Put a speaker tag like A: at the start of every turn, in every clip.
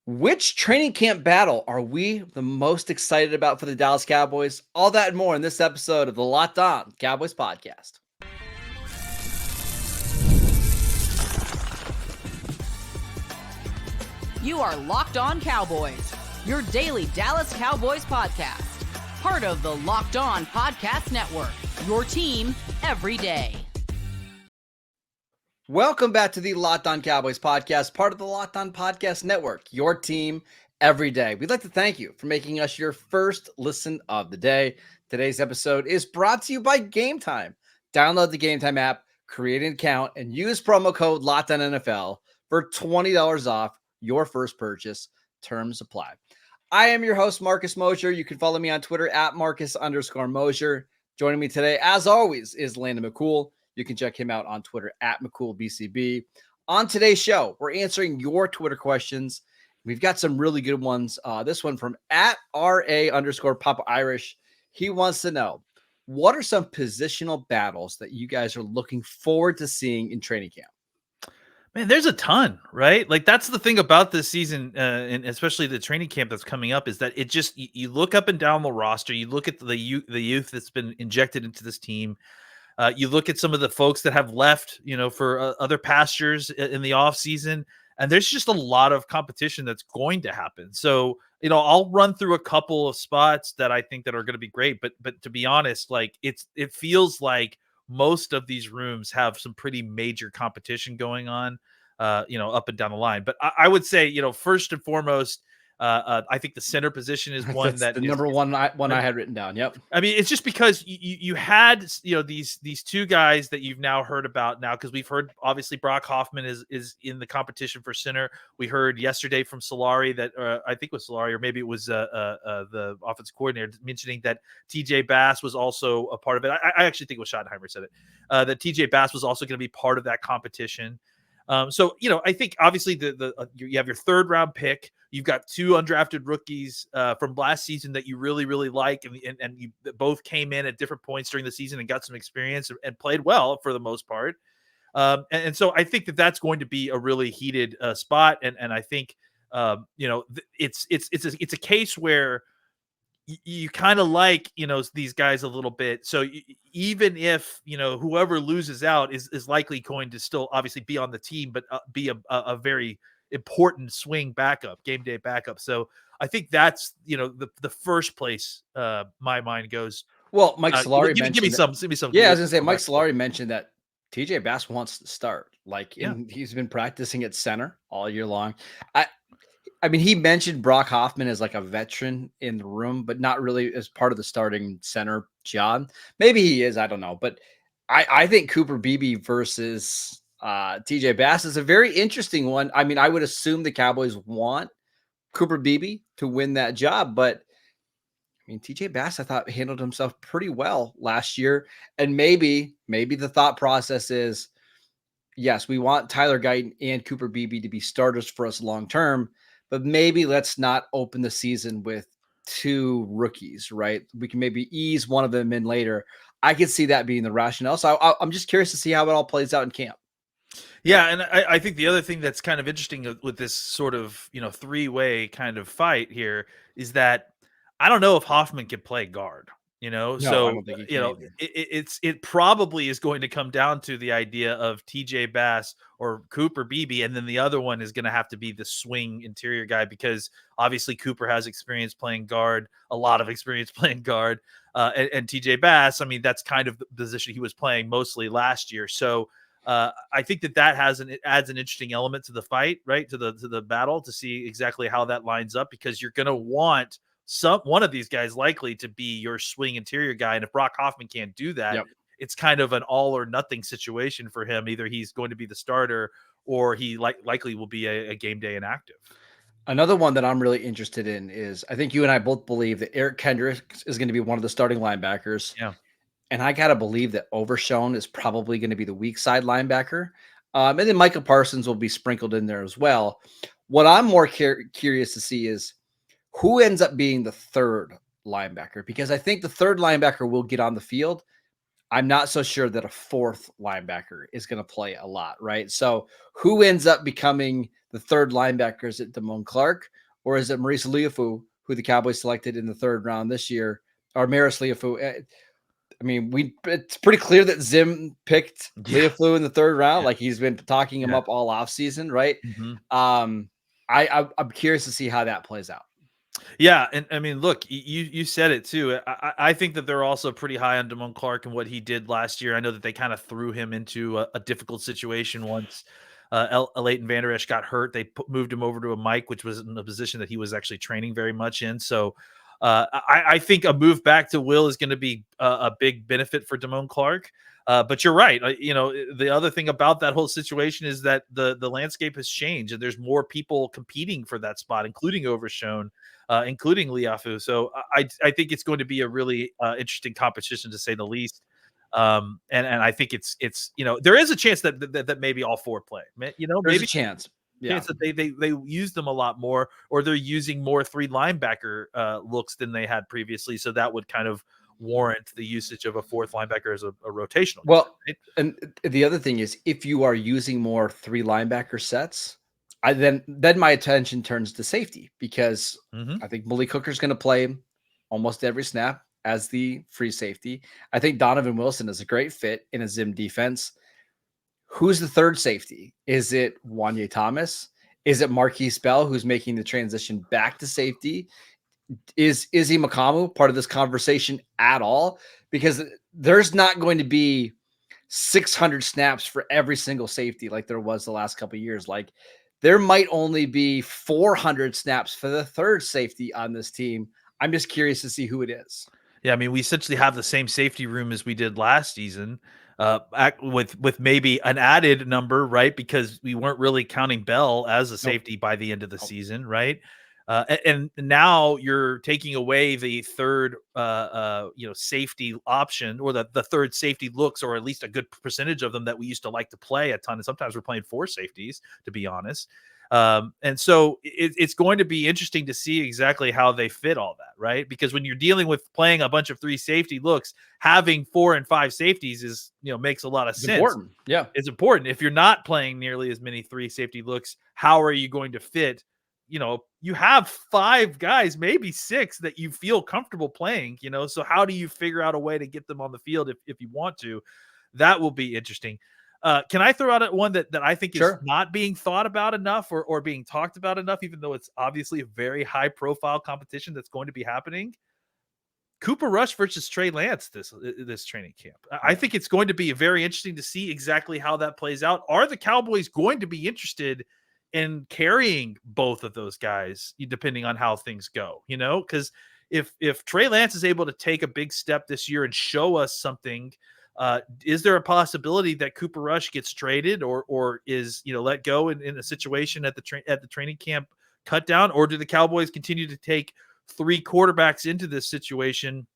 A: Which training camp battle are we the most excited about for the Dallas Cowboys? All that and more in this episode of the Locked On Cowboys podcast.
B: You are Locked On Cowboys, your daily Dallas Cowboys podcast. Part of the Locked On Podcast Network, your team every day.
A: Welcome back to the Locked On Cowboys podcast, part of the Locked On Podcast Network, your team every day. We'd like to thank you for making us your first listen of the day. Today's episode is brought to you by Gametime. Download the Gametime app, create an account, and use promo code LOCKEDONNFL for $20 off your first purchase. Terms apply. I am your host, Marcus Mosher. You can follow me on Twitter at Marcus_Mosher. Joining me today, as always, is Landon McCool. You can check him out on Twitter at McCoolBCB. On today's show, we're answering your Twitter questions. We've got some really good ones. This one from at @RA_Papa Irish. He wants to know, what are some positional battles that you guys are looking forward to seeing in training camp?
C: Man, there's a ton, right? Like, that's the thing about this season, and especially the training camp that's coming up, is that it just, you look up and down the roster, you look at the youth that's been injected into this team. You look at some of the folks that have left, for other pastures in the off season, and there's just a lot of competition that's going to happen. So, I'll run through a couple of spots that I think that are going to be great. But to be honest, like, it feels like most of these rooms have some pretty major competition going on, up and down the line. But I would say, first and foremost, I think the center position is one
A: That's the number one I had written down. Yep.
C: I mean, it's just because you had, these two guys that you've now heard about now, because we've heard, obviously, Brock Hoffman is in the competition for center. We heard yesterday from Solari that, I think it was Solari, or maybe it was the offensive coordinator, mentioning that TJ Bass was also a part of it. I actually think it was Schottenheimer said it, that TJ Bass was also going to be part of that competition. So, I think obviously you have your third round pick. You've got two undrafted rookies from last season that you really, really like. And you both came in at different points during the season and got some experience and played well for the most part. And so I think that's going to be a really heated spot. And I think, it's a case where you kind of like, these guys a little bit. So even if, whoever loses out is likely going to still obviously be on the team, but be a very important swing backup, game day backup. So I think that's, the first place my mind goes.
A: Well, Mike Solari
C: give me some.
A: Yeah, I was going to say, Mike Solari mentioned that TJ Bass wants to start. He's been practicing at center all year long. I mean, he mentioned Brock Hoffman as like a veteran in the room, but not really as part of the starting center job. Maybe he is, I don't know. But I think Cooper Beebe versus TJ Bass is a very interesting one. I mean, I would assume the Cowboys want Cooper Beebe to win that job, but I mean, TJ Bass, I thought, handled himself pretty well last year. And maybe the thought process is, yes, we want Tyler Guyton and Cooper Beebe to be starters for us long term, but maybe let's not open the season with two rookies, right? We can maybe ease one of them in later. I could see that being the rationale. So I'm just curious to see how it all plays out in camp.
C: Yeah, and I think the other thing that's kind of interesting with this sort of, three-way kind of fight here is that I don't know if Hoffman can play guard.
A: No,
C: so
A: I don't think he can
C: it probably is going to come down to the idea of TJ Bass or Cooper Beebe, and then the other one is going to have to be the swing interior guy, because obviously Cooper has experience playing guard, a lot of experience playing guard, and TJ Bass, I mean, that's kind of the position he was playing mostly last year. So I think that adds an interesting element to the fight, right, to the battle, to see exactly how that lines up, because you're going to want one of these guys likely to be your swing interior guy. And if Brock Hoffman can't do that, it's kind of an all or nothing situation for him. Either he's going to be the starter or he likely will be a game day inactive.
A: Another one that I'm really interested in is, I think you and I both believe that Eric Kendricks is going to be one of the starting linebackers.
C: Yeah.
A: And I got to believe that Overshown is probably going to be the weak side linebacker. And then Michael Parsons will be sprinkled in there as well. What I'm more curious to see is who ends up being the third linebacker, because I think the third linebacker will get on the field. I'm not so sure that a fourth linebacker is going to play a lot, right? So who ends up becoming the third linebacker? Is it Damone Clark or is it Maurice Liafu, who the Cowboys selected in the third round this year, or Maurice Liafu? I mean, it's pretty clear that Zim picked Liafu in the third round. Like he's been talking him up all offseason, right? I'm curious to see how that plays out.
C: Yeah, and I mean, look, you said it too. I think that they're also pretty high on Damone Clark and what he did last year. I know that they kind of threw him into a difficult situation once Leighton Vander Esch got hurt. They moved him over to a Mike, which was in a position that he was actually training very much in. So I think a move back to Will is going to be a big benefit for Damone Clark. But you're right. The other thing about that whole situation is that the landscape has changed and there's more people competing for that spot, including Overshone, including Liafu. So I think it's going to be a really interesting competition, to say the least. And I think it's there is a chance that maybe all four play.
A: There's
C: maybe
A: a chance.
C: Chance that they use them a lot more, or they're using more three linebacker looks than they had previously. So that would kind of warrant the usage of a fourth linebacker as a rotational.
A: Well, right? And the other thing is, if you are using more three linebacker sets, then my attention turns to safety, because I think Malik Hooker's going to play almost every snap as the free safety. I think Donovan Wilson is a great fit in a Zim defense. Who's the third safety? Is it Wanye Thomas? Is it Marquise Bell, who's making the transition back to safety? Is Izzy Makamu part of this conversation at all? Because there's not going to be 600 snaps for every single safety like there was the last couple of years. Like there might only be 400 snaps for the third safety on this team. I'm just curious to see who it is.
C: Yeah, I mean, we essentially have the same safety room as we did last season, with maybe an added number, right? Because we weren't really counting Bell as a safety by the end of the season, right? And now you're taking away the third, safety option, or the third safety looks, or at least a good percentage of them that we used to like to play a ton. And sometimes we're playing four safeties, to be honest. And so it's going to be interesting to see exactly how they fit all that, right? Because when you're dealing with playing a bunch of three safety looks, having 4 and 5 safeties is, makes a lot of sense.
A: Important. Yeah.
C: It's important. If you're not playing nearly as many 3 safety looks, how are you going to fit? You have 5 guys, maybe 6 that you feel comfortable playing, so how do you figure out a way to get them on the field if you want to? That will be interesting. Can I throw out one that I think is not being thought about enough or being talked about enough, even though it's obviously a very high profile competition that's going to be happening? Cooper Rush versus Trey Lance this training camp. I think it's going to be very interesting to see exactly how that plays out. Are the Cowboys going to be interested in carrying both of those guys, depending on how things go? Because if Trey Lance is able to take a big step this year and show us something, is there a possibility that Cooper Rush gets traded or is let go in a situation at the training camp cut down? Or do the Cowboys continue to take 3 quarterbacks into this situation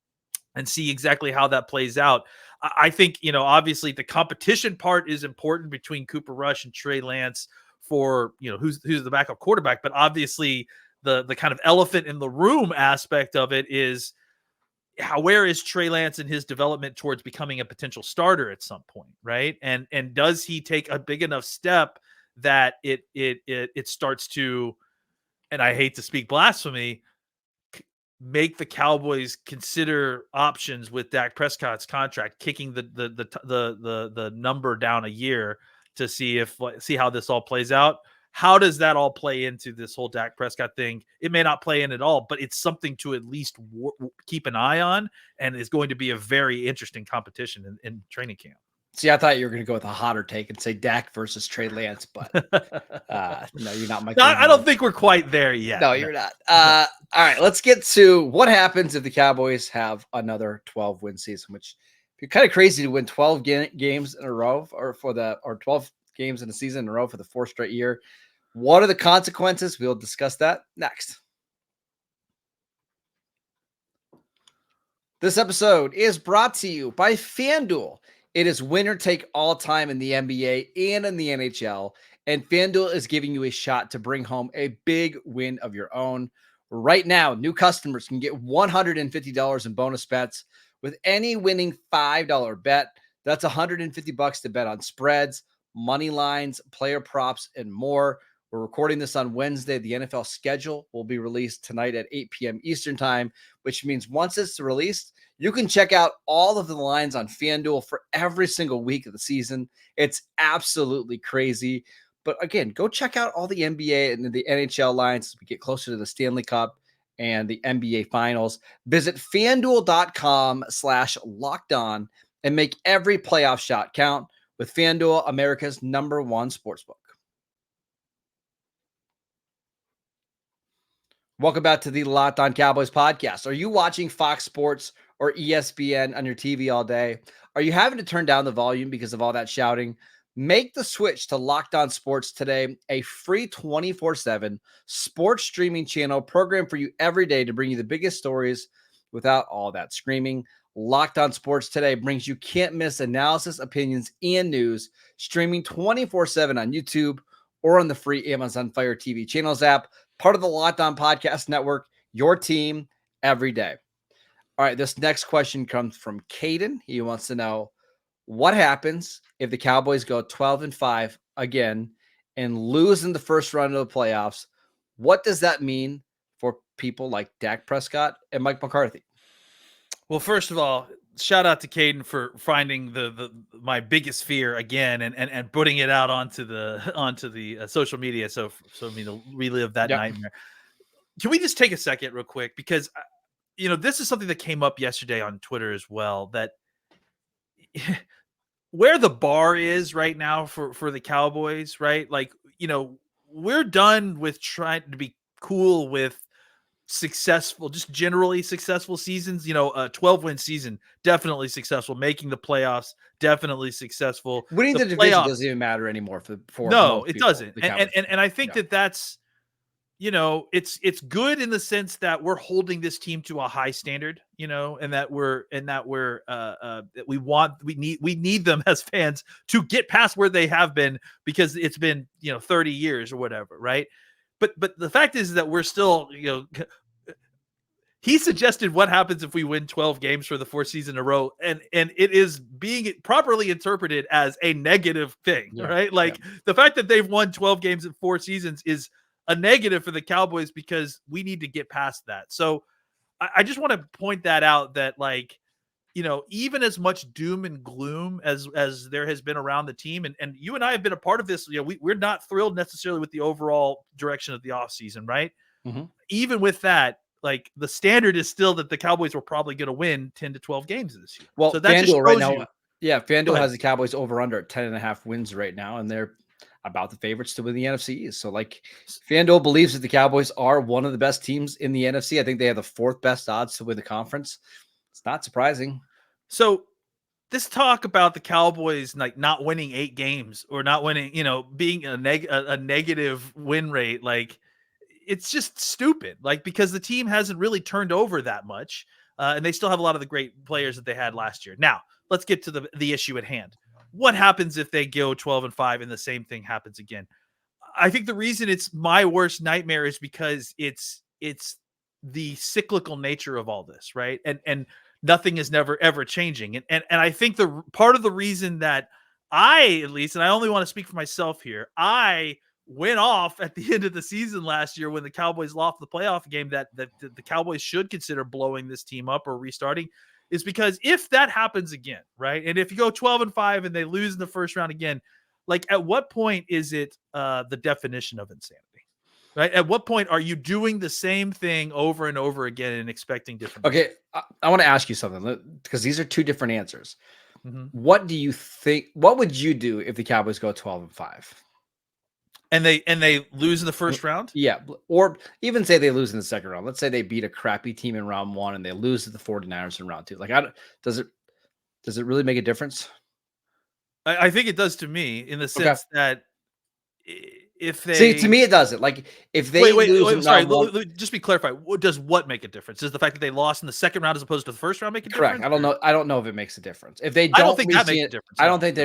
C: and see exactly how that plays out? I think obviously the competition part is important between Cooper Rush and Trey Lance for who's the backup quarterback, but obviously the kind of elephant in the room aspect of it is, where is Trey Lance in his development towards becoming a potential starter at some point, right? And does he take a big enough step that it starts to, and I hate to speak blasphemy, make the Cowboys consider options with Dak Prescott's contract, kicking the number down a year to see how this all plays out? How does that all play into this whole Dak Prescott thing? It may not play in at all, but it's something to at least keep an eye on, and is going to be a very interesting competition in training camp.
A: See, I thought you were going to go with a hotter take and say Dak versus Trey Lance, but no, you're not.
C: I don't think we're quite there yet.
A: No, you're not. All right, let's get to what happens if the Cowboys have another 12-win season, which would be kind of crazy to win 12 games in a row, or 12 games in a season in a row for the 4th straight year. What are the consequences? We'll discuss that next. This episode is brought to you by FanDuel. It is winner take all time in the NBA and in the NHL, and FanDuel is giving you a shot to bring home a big win of your own. Right now, new customers can get $150 in bonus bets with any winning $5 bet. That's $150 to bet on spreads, money lines, player props, and more. We're recording this on Wednesday. The NFL schedule will be released tonight at 8 p.m. Eastern time, which means once it's released, you can check out all of the lines on FanDuel for every single week of the season. It's absolutely crazy. But again, go check out all the NBA and the NHL lines as we get closer to the Stanley Cup and the NBA Finals. Visit FanDuel.com/lockedon and make every playoff shot count with FanDuel, America's #1 sportsbook. Welcome back to the Locked On Cowboys podcast. Are you watching Fox Sports or ESPN on your TV all day? Are you having to turn down the volume because of all that shouting? Make the switch to Locked On Sports today, a free 24/7 sports streaming channel programmed for you every day to bring you the biggest stories without all that screaming. Locked On Sports today brings you can't-miss analysis, opinions, and news, streaming 24/7 on YouTube or on the free Amazon Fire TV channels app. Part of the Locked On Podcast Network, your team every day. All right, this next question comes from Caden. He wants to know, what happens if the Cowboys go 12-5 again and lose in the first round of the playoffs? What does that mean for people like Dak Prescott and Mike McCarthy?
C: Well, first of all, shout out to Caden for finding my biggest fear again and putting it out onto the social media. So me to relive that nightmare. Can we just take a second real quick? Because, this is something that came up yesterday on Twitter as well, that where the bar is right now for the Cowboys, right? Like, we're done with trying to be cool with successful, just generally successful seasons. A 12-win season, definitely successful. Making the playoffs, definitely successful.
A: Winning the division doesn't even matter anymore for
C: no, it doesn't. And I think that's it's good in the sense that we're holding this team to a high standard, and that we need them as fans to get past where they have been, because it's been 30 years or whatever, right? But the fact is that we're still, he suggested what happens if we win 12 games for the fourth season in a row, and it is being properly interpreted as a negative thing, right? Like the fact that they've won 12 games in 4 seasons is a negative for the Cowboys, because we need to get past that. So I just want to point that out, that even as much doom and gloom as there has been around the team, and you and I have been a part of this, we're not thrilled necessarily with the overall direction of the offseason, right? Mm-hmm. Even with that, like, the standard is still that the Cowboys were probably going to win 10 to 12 games this year.
A: Well,
C: so that
A: FanDuel right now, FanDuel has the Cowboys over under at 10.5 wins right now, and they're about the favorites to win the NFC East. So, like, FanDuel believes that the Cowboys are one of the best teams in the NFC. I think they have the 4th best odds to win the conference. It's not surprising.
C: So this talk about the Cowboys like not winning 8 games or not winning, being a negative win rate, like, it's just stupid. Like, because the team hasn't really turned over that much, and they still have a lot of the great players that they had last year. Now, let's get to the issue at hand. What happens if they go 12-5 and the same thing happens again? I think the reason it's my worst nightmare is because it's the cyclical nature of all this, right? And nothing is never ever changing. And I think the part of the reason that I, at least, and I only want to speak for myself here, I went off at the end of the season last year when the Cowboys lost the playoff game that the Cowboys should consider blowing this team up or restarting, is because if that happens again, right? And if you go 12-5 and they lose in the first round again, like, at what point is it the definition of insanity, right? At what point are you doing the same thing over and over again and expecting different?
A: Okay, I want to ask you something, because these are 2 different answers. Mm-hmm. What do you think? What would you do if the Cowboys go 12-5?
C: And they lose in the first round?
A: Yeah. Or even say they lose in the second round. Let's say they beat a crappy team in round 1 and they lose to the 49ers in round 2. Like, does it really make a difference?
C: I think it does to me, in the sense that if they
A: see, to me, it doesn't. Like, if they lose,
C: sorry, just be clarified. Does what make a difference? Does the fact that they lost in the second round as opposed to the first round make a difference?
A: Correct. I don't know if it makes a difference. If they don't,
C: I don't think that makes a difference.
A: I don't think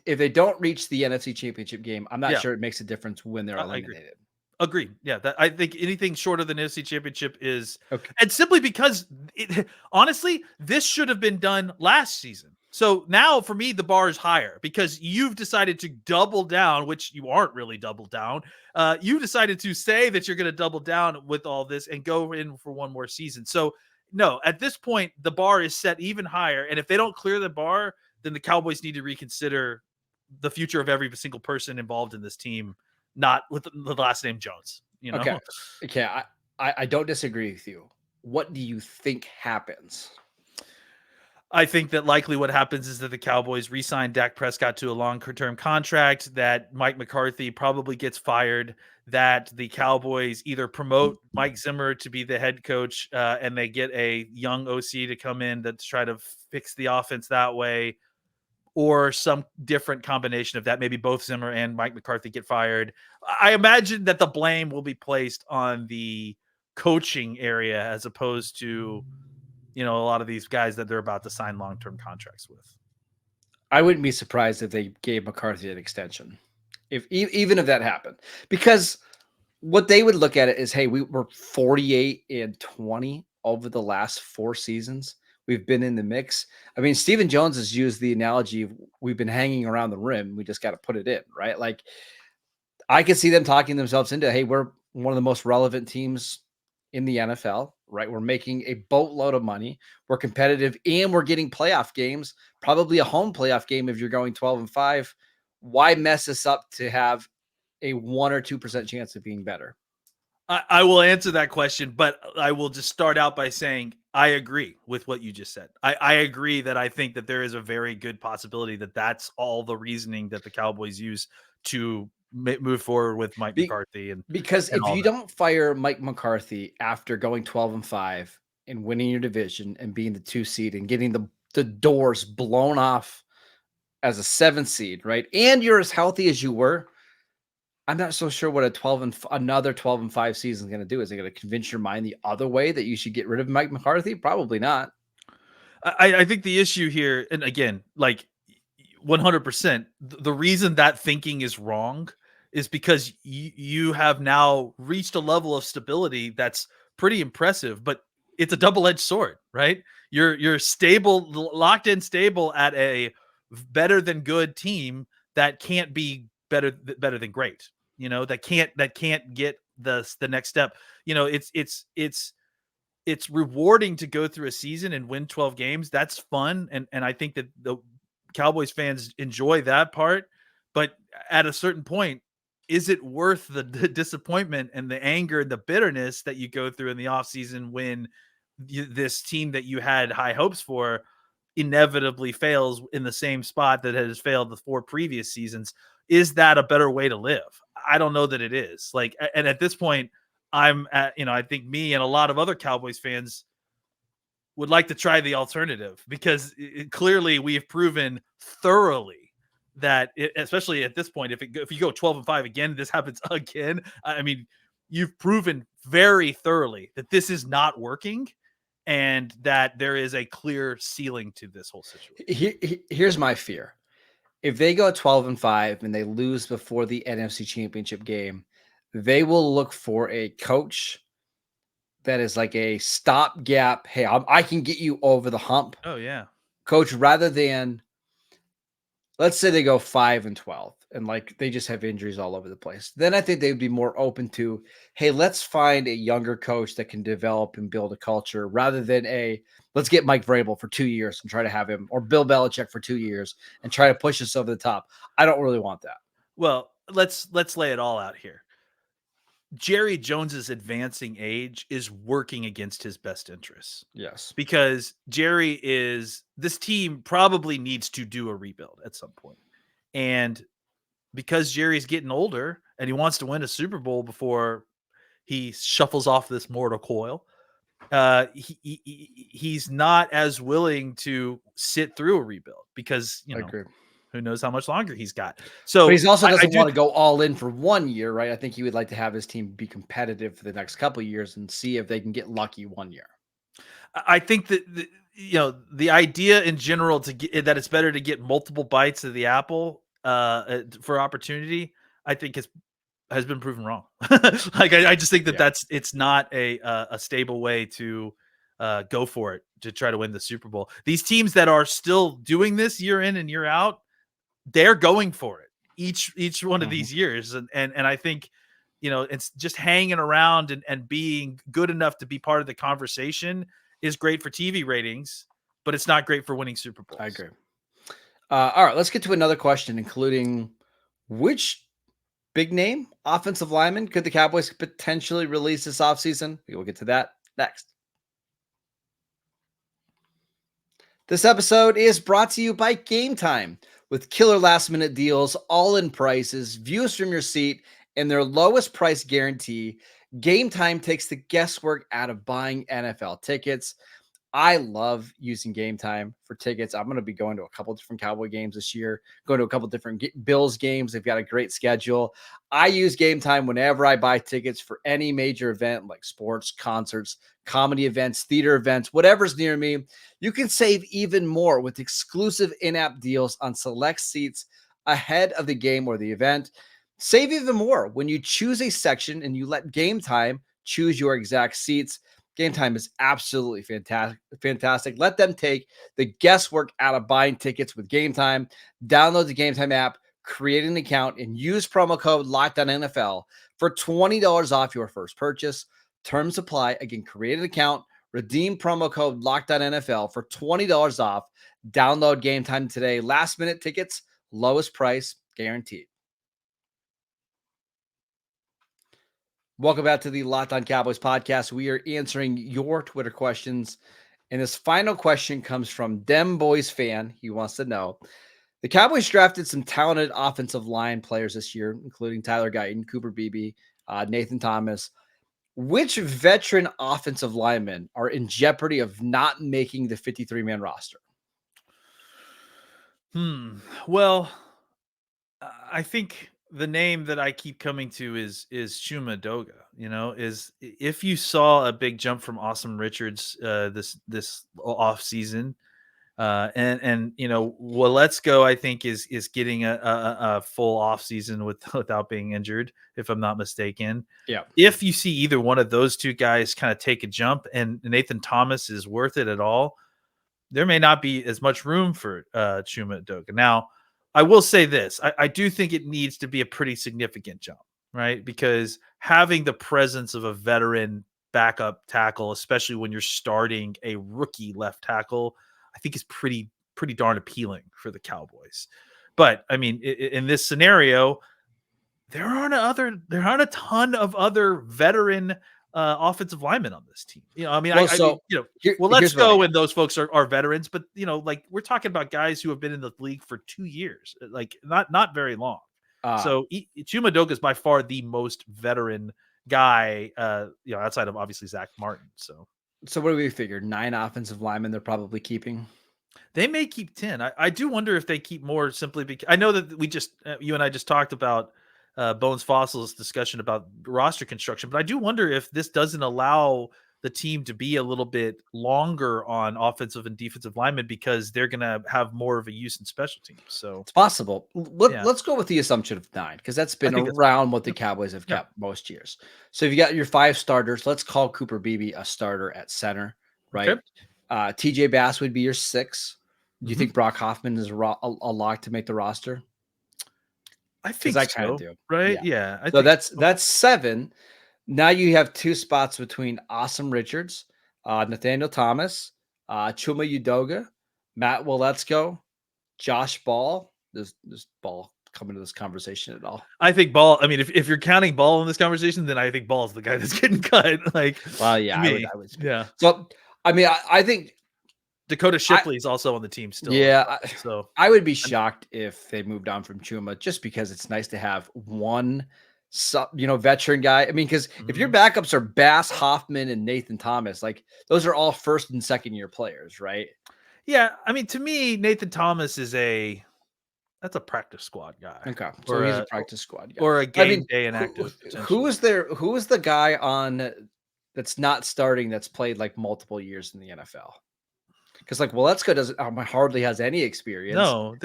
A: if they don't reach the NFC Championship game, I'm not sure it makes a difference when they're eliminated.
C: Agreed. Yeah, I think anything shorter than NFC Championship is,
A: Okay.
C: and simply because honestly, this should have been done last season. So now for me, the bar is higher because you've decided to double down, which you aren't really double down. You decided to say that you're going to double down with all this and go in for one more season. So no, at this point, the bar is set even higher. And if they don't clear the bar, then the Cowboys need to reconsider the future of every single person involved in this team, not with the last name Jones, you know?
A: Okay. I don't disagree with you. What do you think happens?
C: I think that likely what happens is that the Cowboys re-sign Dak Prescott to a long-term contract, that Mike McCarthy probably gets fired, that the Cowboys either promote Mike Zimmer to be the head coach and they get a young OC to come in to try to fix the offense that way, or some different combination of that. Maybe both Zimmer and Mike McCarthy get fired. I imagine that the blame will be placed on the coaching area as opposed to, a lot of these guys that they're about to sign long-term contracts with.
A: I wouldn't be surprised if they gave McCarthy an extension, even if that happened, because what they would look at it is, hey, we were 48-20 over the last 4 seasons. We've been in the mix. I mean, Stephen Jones has used the analogy of we've been hanging around the rim. We just got to put it in, right? Like, I could see them talking themselves into, hey, we're one of the most relevant teams in the NFL, right? We're making a boatload of money. We're competitive and we're getting playoff games, probably a home playoff game if you're going 12-5. Why mess this up to have a 1 or 2% chance of being better?
C: I will answer that question, but I will just start out by saying I agree with what you just said. I agree that I think that there is a very good possibility that that's all the reasoning that the Cowboys use to move forward with Mike McCarthy.
A: Because if you don't fire Mike McCarthy after going 12-5 and winning your division and being the 2 seed and getting the doors blown off as a 7 seed, right? And you're as healthy as you were, I'm not so sure what another 12-5 season is going to do. Is it going to convince your mind the other way that you should get rid of Mike McCarthy? Probably not.
C: I think the issue here, and again, like 100%, the reason that thinking is wrong is because you have now reached a level of stability that's pretty impressive, but it's a double-edged sword, right? You're stable, locked in stable at a better than good team that can't be better than great. That can't get the next step. It's rewarding to go through a season and win 12 games. That's fun, and I think that the Cowboys fans enjoy that part. But at a certain point, is it worth the disappointment and the anger and the bitterness that you go through in the offseason when this team that you had high hopes for inevitably fails in the same spot that has failed the 4 previous seasons? Is that a better way to live? I don't know that it is. Like, and at this point, I think me and a lot of other Cowboys fans would like to try the alternative, because clearly we have proven thoroughly that especially at this point, if you go 12-5 again, this happens again. I mean, you've proven very thoroughly that this is not working and that there is a clear ceiling to this whole situation.
A: Here's my fear. If they go 12-5 and they lose before the NFC Championship game, they will look for a coach that is like a stopgap. Hey, I can get you over the hump.
C: Oh yeah,
A: coach, rather than, let's say they go 5-12 and like they just have injuries all over the place. Then I think they'd be more open to, hey, let's find a younger coach that can develop and build a culture, rather than let's get Mike Vrabel for 2 years and try to have him, or Bill Belichick for 2 years and try to push us over the top. I don't really want that.
C: Well, let's lay it all out here. Jerry Jones's advancing age is working against his best interests.
A: Yes.
C: Because this team probably needs to do a rebuild at some point. And because Jerry's getting older and he wants to win a Super Bowl before he shuffles off this mortal coil, he's not as willing to sit through a rebuild, because,
A: I agree.
C: Who knows how much longer he's got. So,
A: but he also doesn't want to go all in for 1 year, right? I think he would like to have his team be competitive for the next couple of years and see if they can get lucky 1 year.
C: I think that the idea in general that it's better to get multiple bites of the apple for opportunity, I think is has been proven wrong. Like I just think that it's not a stable way to go for it to try to win the Super Bowl. These teams that are still doing this year in and year out, they're going for it each one of these years, and I think it's just hanging around and being good enough to be part of the conversation is great for TV ratings, but it's not great for winning Super Bowls.
A: I agree. All right, let's get to another question, including which big name offensive lineman could the Cowboys potentially release this offseason? We will get to that next. This episode is brought to you by Gametime. With killer last-minute deals, all-in prices, views from your seat, and their lowest price guarantee, Gametime takes the guesswork out of buying NFL tickets. I love using Gametime for tickets. I'm going to be going to a couple different Cowboy games this year, going to a couple different Bills games. They've got a great schedule. I use Gametime whenever I buy tickets for any major event like sports, concerts, comedy events, theater events, whatever's near me. You can save even more with exclusive in-app deals on select seats ahead of the game or the event. Save even more when you choose a section and you let Gametime choose your exact seats. Gametime is absolutely fantastic. Let them take the guesswork out of buying tickets with Gametime. Download the Gametime app, create an account, and use promo code LOCKEDONNFL for $20 off your first purchase. Terms apply. Again, create an account, redeem promo code LOCKEDONNFL for $20 off. Download Gametime today. Last-minute tickets, lowest price guaranteed. Welcome back to the Locked On Cowboys podcast. We are answering your Twitter questions. And this final question comes from Dem Boys fan. He wants to know, the Cowboys drafted some talented offensive line players this year, including Tyler Guyton, Cooper Beebe, Nathan Thomas. Which veteran offensive linemen are in jeopardy of not making the 53-man roster?
C: Well, I think the name that I keep coming to is Chuma Doga. Is if you saw a big jump from Awesome Richards this off season, and well, let's go. I think is getting a full off season without being injured, if I'm not mistaken.
A: Yeah.
C: If you see either one of those two guys kind of take a jump, and Nathan Thomas is worth it at all, there may not be as much room for Chuma Doga. Now, I will say this. I do think it needs to be a pretty significant jump, right? Because having the presence of a veteran backup tackle, especially when you're starting a rookie left tackle, I think is pretty darn appealing for the Cowboys. But, I mean, in this scenario, there aren't a ton of other veteran offensive linemen on this team. Let's go. And those folks are veterans, but like we're talking about guys who have been in the league for 2 years, like not very long. So Chuma Doga is by far the most veteran guy, outside of obviously Zach Martin. So
A: what do we figure? 9 offensive linemen they're probably keeping.
C: They may keep 10. I do wonder if they keep more simply because I know that you and I just talked about Bones Fossil's discussion about roster construction, but I do wonder if this doesn't allow the team to be a little bit longer on offensive and defensive linemen because they're going to have more of a use in special teams. So
A: it's possible. Let's go with the assumption of 9 because that's been around what the Cowboys have kept most years. So if you got your 5 starters, let's call Cooper Beebe a starter at center, right? Okay. TJ Bass would be your 6. Do you think Brock Hoffman is a lock to make the roster?
C: I think I kind of do. Right? Yeah.
A: That's 7. Now you have 2 spots between Awesome Richards, Nathaniel Thomas, Chuma Doga, Matt Waletzko, Josh Ball. Does Ball come into this conversation at all?
C: I think Ball. I mean, if you're counting Ball in this conversation, then I think Ball is the guy that's getting cut.
A: I would.
C: Yeah.
A: So, I mean, I think
C: Dakota Shipley is also on the team still.
A: Yeah. I would be shocked if they moved on from Chuma just because it's nice to have one, veteran guy. I mean, because if your backups are Bass, Hoffman, and Nathan Thomas, like those are all first and second year players, right?
C: Yeah. I mean, to me, Nathan Thomas that's a practice squad guy.
A: Okay. So he's a practice squad guy.
C: Or a game day inactive.
A: Who is the guy on that's not starting that's played like multiple years in the NFL? Because Waletzko hardly has any experience.
C: No,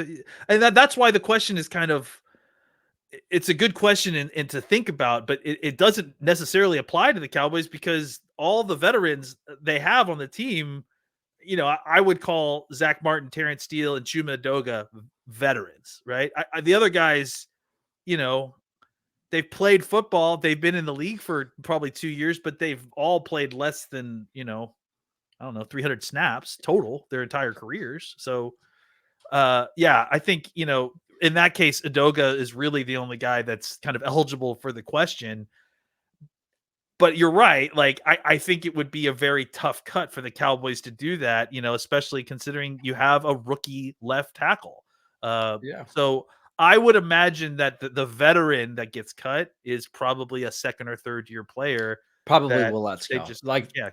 C: and that's why the question is kind of it's a good question and to think about, but it doesn't necessarily apply to the Cowboys because all the veterans they have on the team, I would call Zach Martin, Terrence Steele, and Chuma Edoga veterans, right? The other guys, they've played football. They've been in the league for probably 2 years, but they've all played less than, I don't know, 300 snaps total their entire careers. So, I think, in that case, Edoga is really the only guy that's kind of eligible for the question. But you're right. Like, I think it would be a very tough cut for the Cowboys to do that, especially considering you have a rookie left tackle. So I would imagine that the veteran that gets cut is probably a second or third year player.
A: Probably will let's
C: They
A: go.
C: just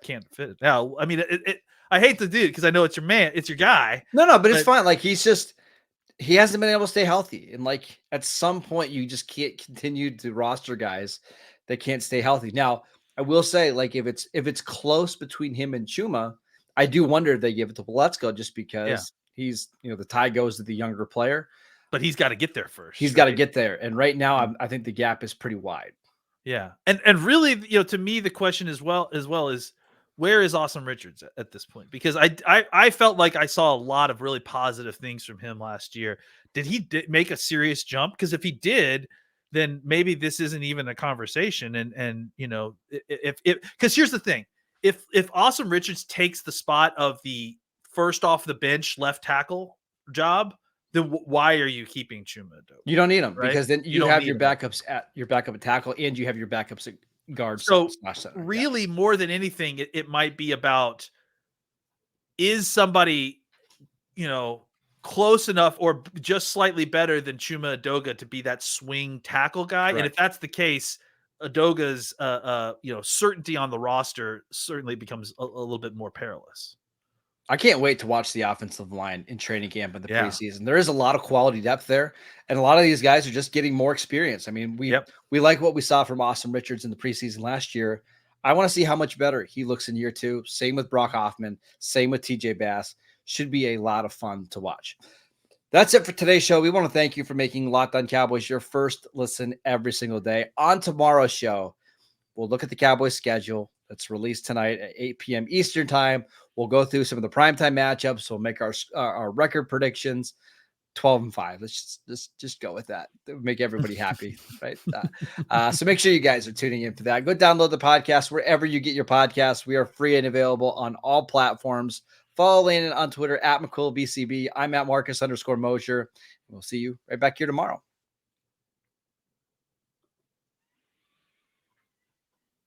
C: can't fit it. Now, I mean, I hate to do it because I know it's your man, it's your guy.
A: No, but it's fine. Like he hasn't been able to stay healthy. And like at some point you just can't continue to roster guys that can't stay healthy. Now, I will say, like, if it's close between him and Chuma, I do wonder if they give it to Biletsko just because he's, the tie goes to the younger player.
C: But he's got to get there first.
A: He's got to get there. And right now I think the gap is pretty wide.
C: Yeah. And really, to me, the question as well is where is Awesome Richards at this point? Because I felt like I saw a lot of really positive things from him last year. Did he make a serious jump? Because if he did, then maybe this isn't even a conversation. And if because here's the thing, if Awesome Richards takes the spot of the first off the bench left tackle job, then why are you keeping Chuma Edoga?
A: You don't need him, right? Because then you have your backups at tackle and you have your backups at guard.
C: So really, more than anything, it might be about, is somebody, close enough or just slightly better than Chuma Edoga to be that swing tackle guy? Correct. And if that's the case, Edoga's certainty on the roster certainly becomes a little bit more perilous.
A: I can't wait to watch the offensive line in training camp in the preseason. There is a lot of quality depth there, and a lot of these guys are just getting more experience. I mean, we like what we saw from Awesome Richards in the preseason last year. I want to see how much better he looks in year 2. Same with Brock Hoffman. Same with TJ Bass. Should be a lot of fun to watch. That's it for today's show. We want to thank you for making Locked On Cowboys your first listen every single day. On tomorrow's show, we'll look at the Cowboys schedule that's released tonight at 8 p.m. Eastern time. We'll go through some of the primetime matchups. We'll make our record predictions, 12-5. Let's just go with that. That would make everybody happy, right? So make sure you guys are tuning in for that. Go download the podcast wherever you get your podcasts. We are free and available on all platforms. Follow Landon on Twitter at McCoolBCB. I'm at Marcus_Mosher. We'll see you right back here tomorrow.